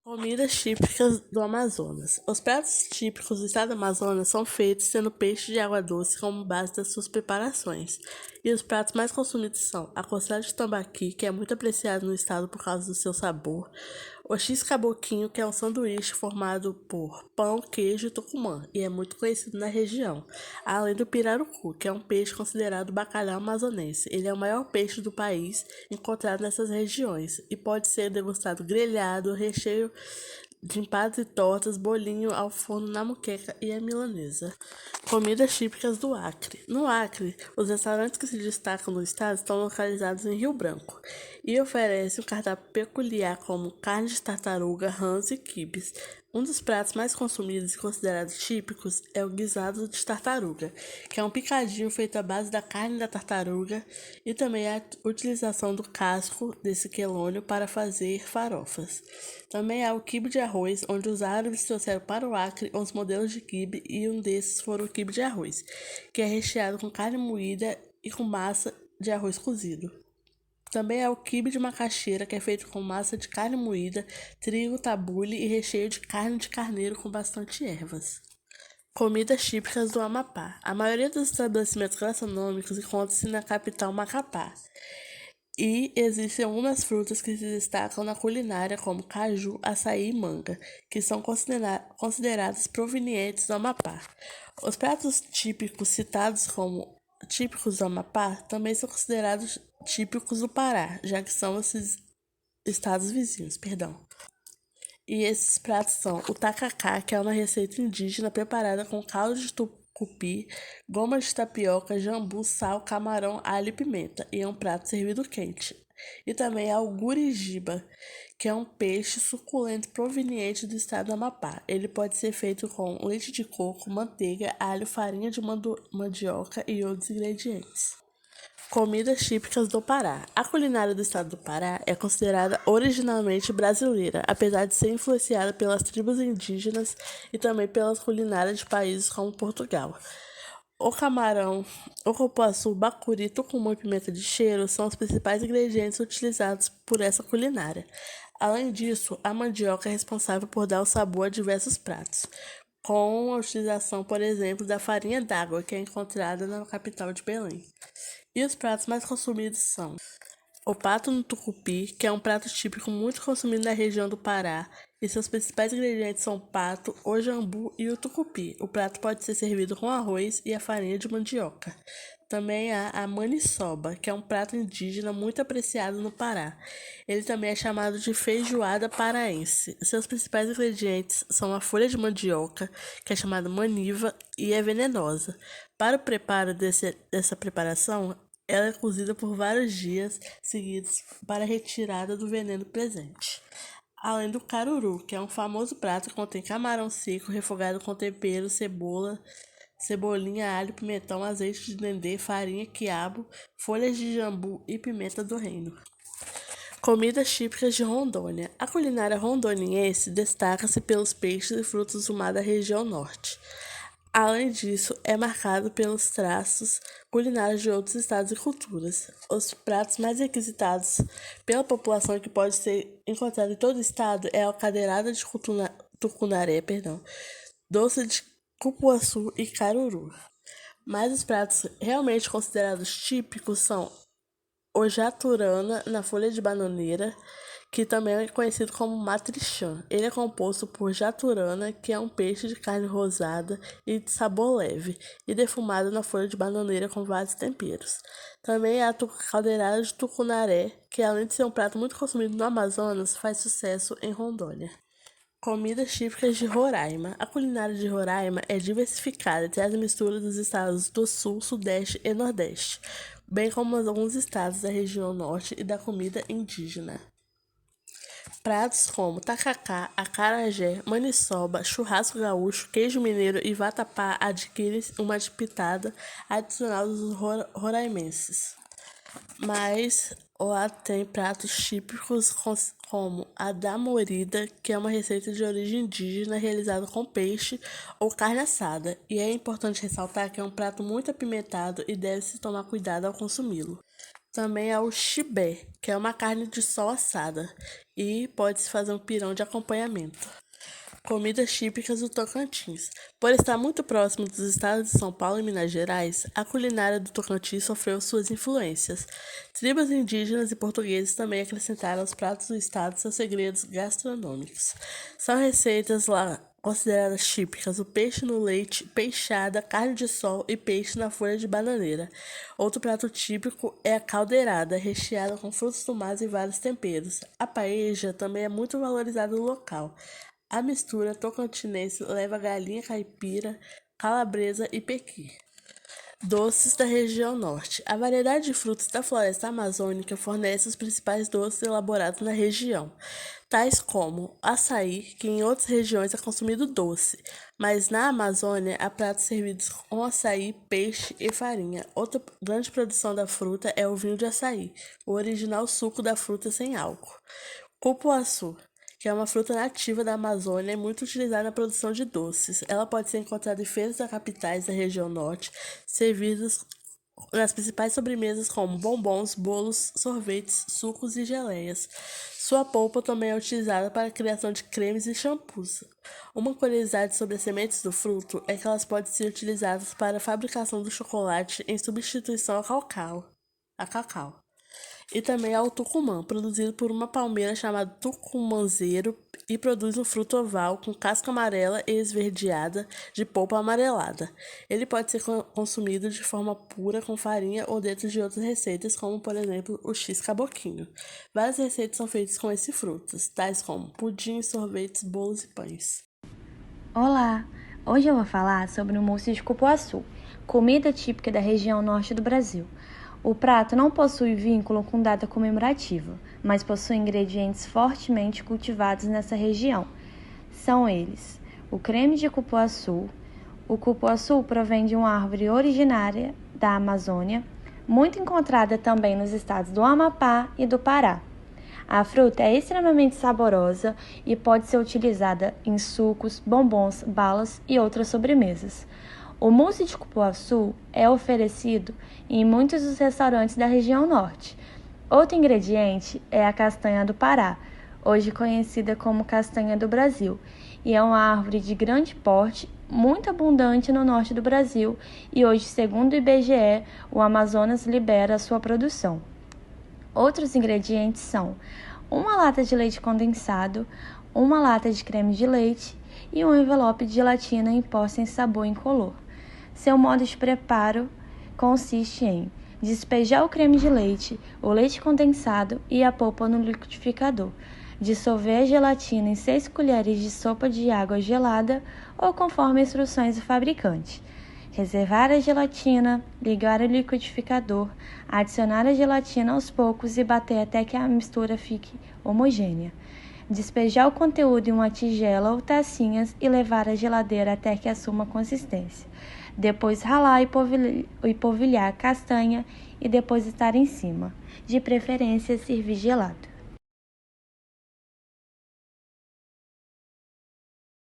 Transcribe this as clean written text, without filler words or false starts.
Comidas típicas do Amazonas. Os pratos típicos do estado do Amazonas são feitos tendo peixe de água doce como base das suas preparações. E os pratos mais consumidos são a costela de tambaqui, que é muito apreciado no estado por causa do seu sabor, o x-caboquinho, que é um sanduíche formado por pão, queijo e tucumã, e é muito conhecido na região, além do pirarucu, que é um peixe considerado bacalhau amazonense. Ele é o maior peixe do país encontrado nessas regiões e pode ser degustado grelhado, recheio de empadas e tortas, bolinho ao forno na moqueca e a milanesa. Comidas típicas do Acre. No Acre, os restaurantes que se destacam no estado estão localizados em Rio Branco e oferecem um cardápio peculiar como carne de tartaruga, rãs e quibes. Um dos pratos mais consumidos e considerados típicos é o guisado de tartaruga, que é um picadinho feito à base da carne da tartaruga e também a utilização do casco desse quelônio para fazer farofas. Também há o quibe de arroz, onde os árabes trouxeram para o Acre os modelos de quibe e um desses foi o quibe de arroz, que é recheado com carne moída e com massa de arroz cozido. Também há o quibe de macaxeira, que é feito com massa de carne moída, trigo, tabule e recheio de carne de carneiro com bastante ervas. Comidas típicas do Amapá. A maioria dos estabelecimentos gastronômicos encontra-se na capital Macapá. E existem algumas frutas que se destacam na culinária, como caju, açaí e manga, que são consideradas provenientes do Amapá. Os pratos típicos citados como típicos do Amapá também são considerados típicos do Pará, já que são esses estados vizinhos, perdão. E esses pratos são o tacacá, que é uma receita indígena preparada com caldo de tucupi, goma de tapioca, jambu, sal, camarão, alho e pimenta, e é um prato servido quente. E também há o gurijiba, que é um peixe suculento proveniente do estado do Amapá. Ele pode ser feito com leite de coco, manteiga, alho, farinha de mandioca e outros ingredientes. Comidas típicas do Pará. A culinária do estado do Pará é considerada originalmente brasileira, apesar de ser influenciada pelas tribos indígenas e também pelas culinárias de países como Portugal. O camarão, o cupuaçu, bacuri, tucumã e pimenta de cheiro são os principais ingredientes utilizados por essa culinária. Além disso, a mandioca é responsável por dar o sabor a diversos pratos, com a utilização, por exemplo, da farinha d'água, que é encontrada na capital de Belém. E os pratos mais consumidos são o pato no tucupi, que é um prato típico muito consumido na região do Pará, e seus principais ingredientes são o pato, o jambu e o tucupi. O prato pode ser servido com arroz e a farinha de mandioca. Também há a maniçoba, que é um prato indígena muito apreciado no Pará. Ele também é chamado de feijoada paraense. Seus principais ingredientes são a folha de mandioca, que é chamada maniva e é venenosa. Para o preparo dessa preparação, ela é cozida por vários dias seguidos para a retirada do veneno presente. Além do caruru, que é um famoso prato que contém camarão seco refogado com tempero, cebolinha, alho, pimentão, azeite de dendê, farinha, quiabo, folhas de jambu e pimenta do reino. Comidas típicas de Rondônia. A culinária rondoniense destaca-se pelos peixes e frutos do mar da região norte. Além disso, é marcado pelos traços culinários de outros estados e culturas. Os pratos mais requisitados pela população que pode ser encontrado em todo o estado é a cadeirada de tucunaré, doce de cupuaçu e caruru. Mas os pratos realmente considerados típicos são o jaturana na folha de bananeira, que também é conhecido como matrixã. Ele é composto por jaturana, que é um peixe de carne rosada e de sabor leve, e defumado na folha de bananeira com vários temperos. Também há a caldeirada de tucunaré, que além de ser um prato muito consumido no Amazonas, faz sucesso em Rondônia. Comidas típicas de Roraima. A culinária de Roraima é diversificada e traz a mistura dos estados do Sul, Sudeste e Nordeste, bem como alguns estados da região Norte e da comida indígena. Pratos como tacacá, acarajé, maniçoba, churrasco gaúcho, queijo mineiro e vatapá adquirem uma pitada adicional dos roraimenses. Mas lá tem pratos típicos como a damorida, que é uma receita de origem indígena realizada com peixe ou carne assada. E é importante ressaltar que é um prato muito apimentado e deve-se tomar cuidado ao consumi-lo. Também há o chibé, que é uma carne de sol assada, e pode-se fazer um pirão de acompanhamento. Comidas típicas do Tocantins. Por estar muito próximo dos estados de São Paulo e Minas Gerais, a culinária do Tocantins sofreu suas influências. Tribos indígenas e portugueses também acrescentaram aos pratos do estado seus segredos gastronômicos. São receitas lá consideradas típicas o peixe no leite, peixada, carne de sol e peixe na folha de bananeira. Outro prato típico é a caldeirada, recheada com frutos do mar e vários temperos. A paeja também é muito valorizada no local. A mistura tocantinense leva galinha caipira, calabresa e pequi. Doces da região norte. A variedade de frutos da floresta amazônica fornece os principais doces elaborados na região, tais como açaí, que em outras regiões é consumido doce, mas na Amazônia há pratos servidos com açaí, peixe e farinha. Outra grande produção da fruta é o vinho de açaí, o original suco da fruta sem álcool. Cupuaçu, que é uma fruta nativa da Amazônia e muito utilizada na produção de doces. Ela pode ser encontrada em feiras da capitais da região norte, servidas nas principais sobremesas como bombons, bolos, sorvetes, sucos e geleias. Sua polpa também é utilizada para a criação de cremes e shampoos. Uma curiosidade sobre as sementes do fruto é que elas podem ser utilizadas para a fabricação do chocolate em substituição ao cacau. E também há o tucumã, produzido por uma palmeira chamada tucumanzeiro e produz um fruto oval com casca amarela e esverdeada de polpa amarelada. Ele pode ser consumido de forma pura com farinha ou dentro de outras receitas, como por exemplo o x-caboquinho. Várias receitas são feitas com esses frutos, tais como pudim, sorvetes, bolos e pães. Olá! Hoje eu vou falar sobre o mousse de cupuaçu, comida típica da região norte do Brasil. O prato não possui vínculo com data comemorativa, mas possui ingredientes fortemente cultivados nessa região. São eles: o creme de cupuaçu. O cupuaçu provém de uma árvore originária da Amazônia, muito encontrada também nos estados do Amapá e do Pará. A fruta é extremamente saborosa e pode ser utilizada em sucos, bombons, balas e outras sobremesas. O mousse de cupuaçu é oferecido em muitos dos restaurantes da região norte. Outro ingrediente é a castanha do Pará, hoje conhecida como castanha do Brasil, e é uma árvore de grande porte, muito abundante no norte do Brasil, e hoje, segundo o IBGE, o Amazonas libera a sua produção. Outros ingredientes são uma lata de leite condensado, uma lata de creme de leite e um envelope de gelatina em pó sem sabor incolor. Seu modo de preparo consiste em despejar o creme de leite, o leite condensado e a polpa no liquidificador. Dissolver a gelatina em 6 colheres de sopa de água gelada ou conforme instruções do fabricante. Reservar a gelatina, ligar o liquidificador, adicionar a gelatina aos poucos e bater até que a mistura fique homogênea. Despejar o conteúdo em uma tigela ou tacinhas e levar à geladeira até que assuma consistência. Depois ralar e polvilhar a castanha e depositar em cima. De preferência, servir gelado.